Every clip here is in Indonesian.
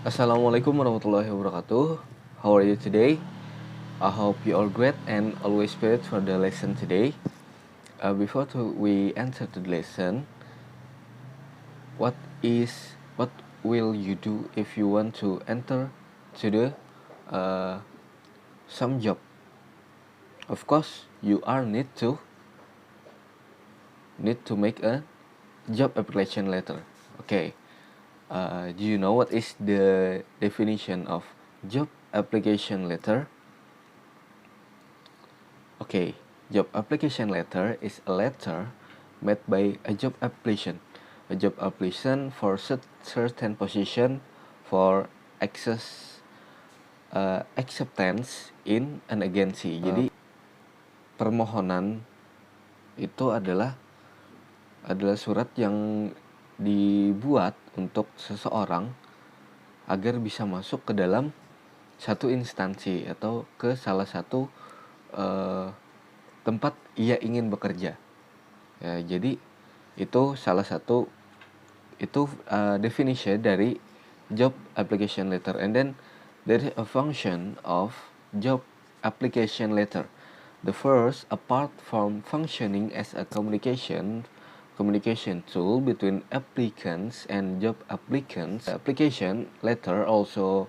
Assalamualaikum warahmatullahi wabarakatuh. How are you today? I hope you all great and always prepared for the lesson today. Before we enter to the lesson, what will you do if you want to enter to the some job? Of course, you are need to make a job application letter. Okay. Do you know what is the definition of job application letter? Okay, job application letter is a letter made by a job application. A job application for certain position for acceptance in an agency. Jadi permohonan itu adalah surat yang dibuat untuk seseorang agar bisa masuk ke dalam satu instansi atau ke salah satu tempat ia ingin bekerja. Ya, jadi itu salah satu definition dari job application letter. And then there is a function of job application letter. The first, apart from functioning as a communication tool between applicants and job applicants, the application letter also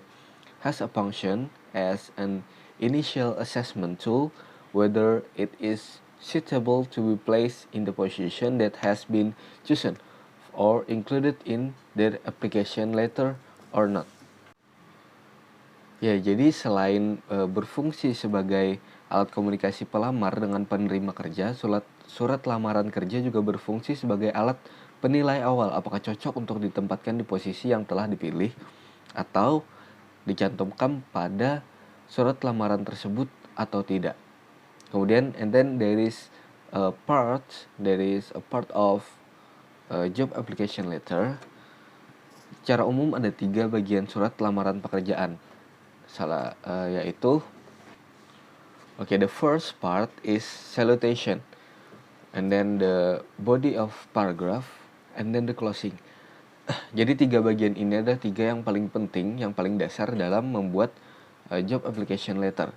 has a function as an initial assessment tool whether it is suitable to be placed in the position that has been chosen or included in their application letter or not. Ya, jadi selain berfungsi sebagai alat komunikasi pelamar dengan penerima kerja, surat lamaran kerja juga berfungsi sebagai alat penilai awal apakah cocok untuk ditempatkan di posisi yang telah dipilih atau dicantumkan pada surat lamaran tersebut atau tidak. Kemudian, and then there is a part of job application letter. Secara umum ada 3 bagian surat lamaran pekerjaan. Yaitu the first part is salutation, and then the body of paragraph, and then the closing. Jadi 3 bagian ini adalah 3 yang paling penting, yang paling dasar dalam membuat job application letter.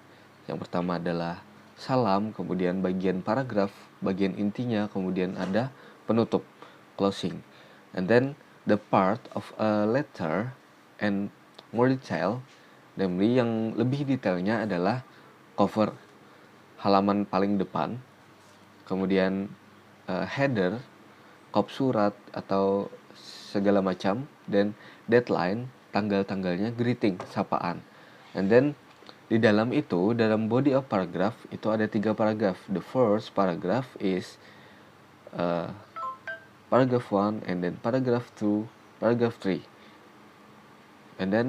Yang pertama adalah salam, kemudian bagian paragraf, bagian intinya, kemudian ada penutup, closing. And then the part of a letter and more detail, namely yang lebih detailnya adalah cover, halaman paling depan, kemudian header, kop surat atau segala macam, dan deadline, tanggal-tanggalnya, greeting, sapaan. And then di dalam itu, dalam body of paragraph itu ada 3 paragraf. The first paragraph is paragraph 1, and then paragraph 2, paragraph 3. And then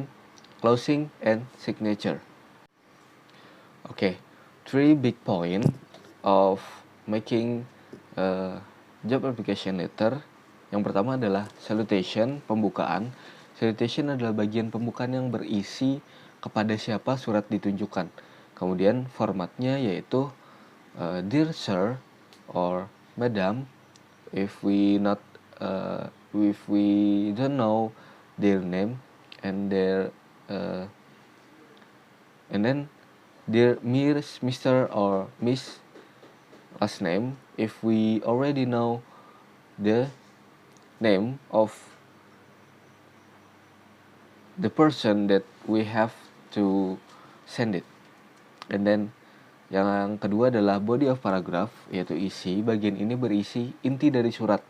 closing and signature. Okay, 3 big point of making a job application letter. Yang pertama adalah salutation, pembukaan. Salutation adalah bagian pembukaan yang berisi kepada siapa surat ditunjukkan. Kemudian formatnya yaitu Dear Sir or Madam, if we don't know their name and then Dear Mr. or Miss last name, if we already know the name of the person that we have to send it. And then yang kedua adalah body of paragraph, yaitu isi. Bagian ini berisi inti dari surat.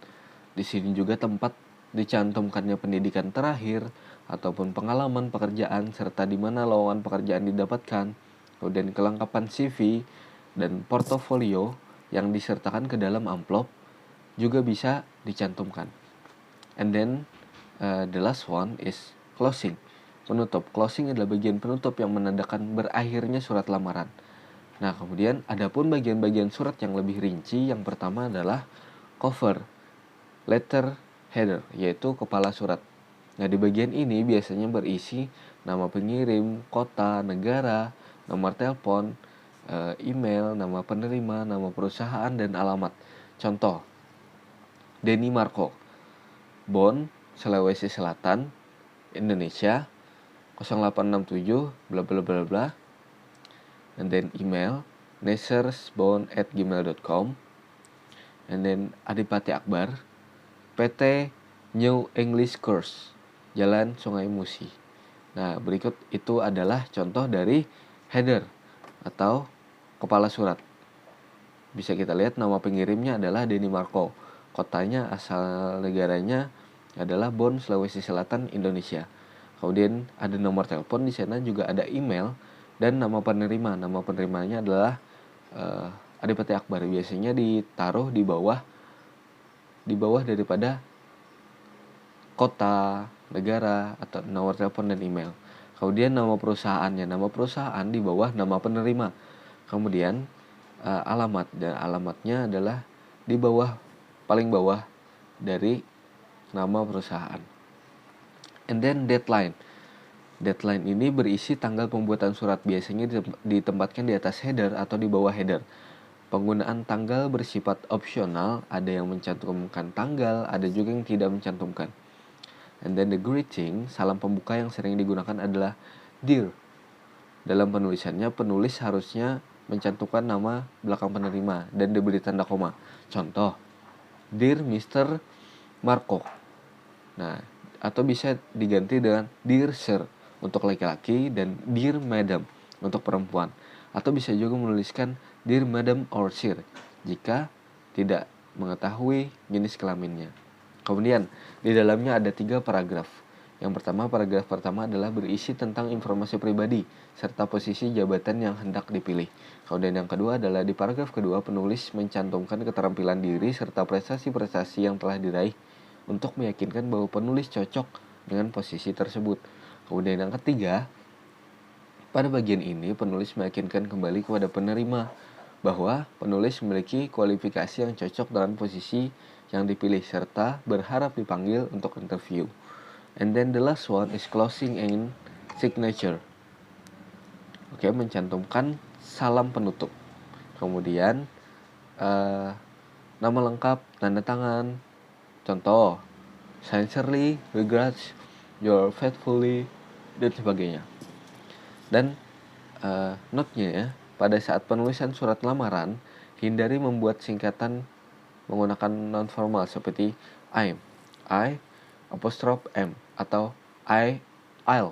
Di sini juga tempat dicantumkannya pendidikan terakhir ataupun pengalaman pekerjaan serta di mana lowongan pekerjaan didapatkan. Kemudian kelengkapan CV dan portofolio yang disertakan ke dalam amplop juga bisa dicantumkan. And then the last one is closing, penutup. Closing adalah bagian penutup yang menandakan berakhirnya surat lamaran. Nah, kemudian adapun bagian-bagian surat yang lebih rinci, yang pertama adalah cover, letter header, yaitu kepala surat. Nah, di bagian ini biasanya berisi nama pengirim, kota, negara, nomor telepon, email, nama penerima, nama perusahaan, dan alamat. Contoh, Denny Marco, Bon, Sulawesi Selatan, Indonesia, 0867 bla bla bla bla, and then email nesersbond@gmail.com, and then Adipati Akbar, PT New English Course, Jalan Sungai Musi. Nah, berikut itu adalah contoh dari header atau kepala surat. Bisa kita lihat nama pengirimnya adalah Denny Marco. Kotanya asal negaranya adalah Bon, Sulawesi Selatan, Indonesia. Kemudian ada nomor telepon di sana, juga ada email dan nama penerima. Nama penerimanya adalah Adipati Akbar. Biasanya ditaruh di bawah daripada kota, negara, atau nomor telepon dan email. Kemudian nama perusahaannya, nama perusahaan di bawah nama penerima. Kemudian alamat, dan alamatnya adalah di bawah, paling bawah dari nama perusahaan. And then deadline. Deadline ini berisi tanggal pembuatan surat, biasanya ditempatkan di atas header atau di bawah header. Penggunaan tanggal bersifat opsional, ada yang mencantumkan tanggal, ada juga yang tidak mencantumkan. And then the greeting, salam pembuka yang sering digunakan adalah Dear. Dalam penulisannya, penulis harusnya mencantumkan nama belakang penerima dan diberi tanda koma. Contoh, Dear Mr. Marco. Nah, atau bisa diganti dengan Dear Sir untuk laki-laki dan Dear Madam untuk perempuan. Atau bisa juga menuliskan Dear Madam or Sir jika tidak mengetahui jenis kelaminnya. Kemudian di dalamnya ada 3 paragraf. Yang pertama, paragraf pertama adalah berisi tentang informasi pribadi serta posisi jabatan yang hendak dipilih. Kemudian yang kedua adalah di paragraf kedua, penulis mencantumkan keterampilan diri serta prestasi-prestasi yang telah diraih untuk meyakinkan bahwa penulis cocok dengan posisi tersebut. Kemudian yang ketiga, pada bagian ini penulis meyakinkan kembali kepada penerima bahwa penulis memiliki kualifikasi yang cocok dengan posisi yang dipilih serta berharap dipanggil untuk interview. And then the last one is closing and signature. Oke, mencantumkan salam penutup. Kemudian nama lengkap, tanda tangan. Contoh, sincerely regrets your faithfully, dan sebagainya. Dan note-nya ya, pada saat penulisan surat lamaran, hindari membuat singkatan menggunakan non formal seperti I apostrophe M atau I'll.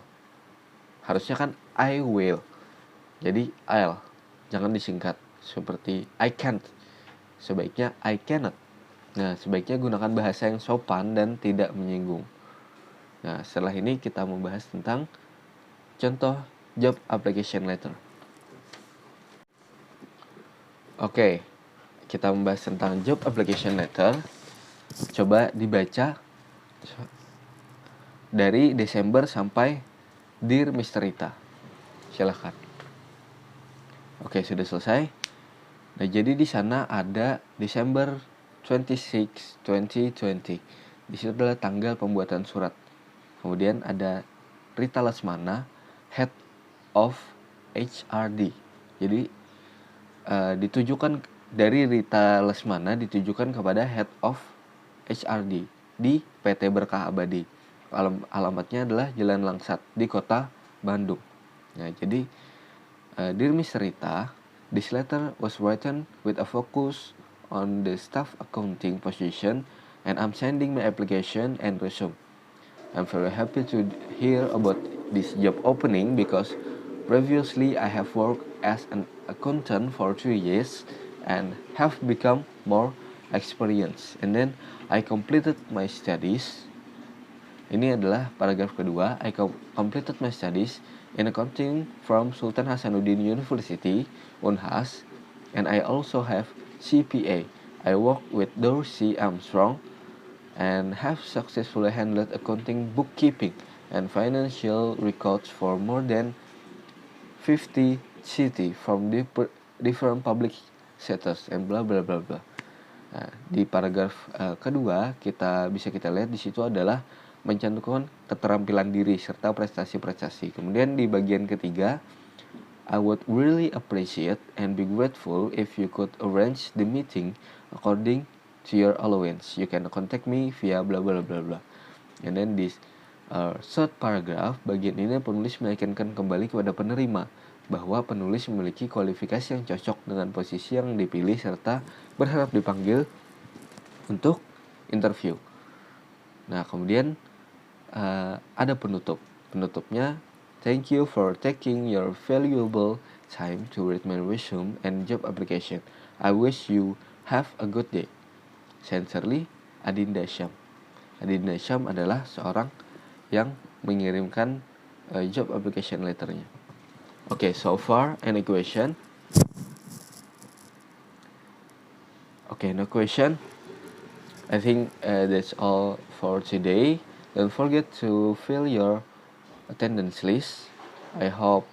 Harusnya kan I will. Jadi I'll, jangan disingkat seperti I can't. Sebaiknya I cannot. Nah, sebaiknya gunakan bahasa yang sopan dan tidak menyinggung. Nah, setelah ini kita membahas tentang contoh job application letter. Oke, kita membahas tentang job application letter. Coba dibaca dari Desember sampai Dear Mr. Rita. Silahkan. Oke, sudah selesai. Nah, jadi di sana ada Desember 26, 2020. Di situ adalah tanggal pembuatan surat. Kemudian ada Rita Lesmana, Head of HRD. Jadi ditujukan dari Rita Lesmana ditujukan kepada Head of HRD di PT Berkah Abadi. Alamatnya adalah Jalan Langsat di Kota Bandung. Nah, jadi Dear Miss Rita, this letter was written with a focus on the staff accounting position, and I'm sending my application and resume. I'm very happy to hear about this job opening because previously I have worked as an accountant for 2 years and have become more experienced. And then I completed my studies. Ini adalah paragraf kedua. I completed my studies in accounting from Sultan Hasanuddin University, Unhas, and I also have CPA. I work with Dorsey Armstrong and have successfully handled accounting, bookkeeping, and financial records for more than 50 cities from different public sectors and bla bla bla bla. Nah, di paragraf kedua bisa kita lihat di situ adalah mencantumkan keterampilan diri serta prestasi-prestasi. Kemudian di bagian ketiga, I would really appreciate and be grateful if you could arrange the meeting according to your allowance. You can contact me via bla bla bla bla. And then this Third paragraph, bagian ini penulis meyakinkan kembali kepada penerima bahwa penulis memiliki kualifikasi yang cocok dengan posisi yang dipilih serta berharap dipanggil untuk interview. Nah, kemudian ada penutupnya, thank you for taking your valuable time to read my resume and job application. I wish you have a good day. Sincerely, Adinda Syam. Adinda Syam adalah seorang yang mengirimkan job application letternya. Okay, so far any question? Okay, no question. I think that's all for today. Don't forget to fill your attendance list. I hope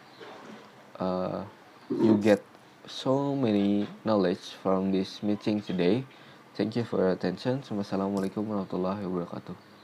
you get so many knowledge from this meeting today. Thank you for your attention. Wassalamualaikum warahmatullahi wabarakatuh.